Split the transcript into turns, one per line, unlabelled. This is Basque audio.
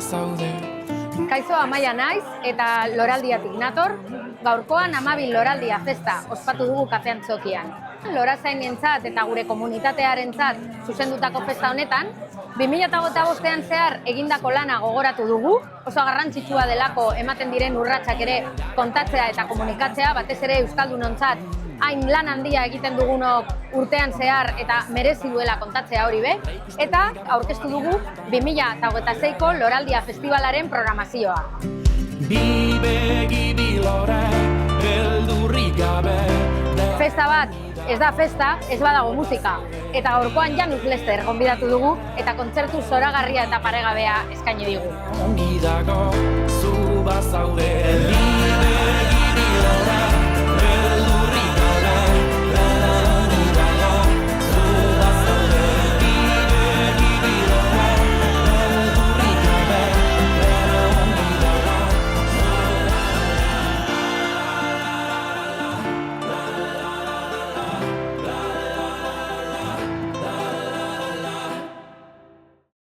bazaude.
Kaixo, Amaia naiz eta loraldiatik nator. Gaurkoan 12 loraldia festa ospatu dugu Kafe Antzokian. Lorazainentzat eta gure komunitatearentzat zuzendutako festa honetan, 2025ean zehar egindako lana gogoratu dugu, oso garrantzitsua delako ematen diren urratsak ere kontatzea eta komunikatzea, batez ere euskaldunontzat hain lan handia egiten dugunok urtean zehar eta merezi duela kontatzea hori be, eta aurkeztu dugu 2026ko Loraldia Festivalaren programazioa.
Bi begi bi lore, beldurrik gabe.
Festa bat ez da festa, ez badago musika. Eta gaurkoan Janus Lester gonbidatu dugu eta kontzertu zoragarria eta paregabea eskaini digu.
Ongi dago, zu bazaude. Bi begi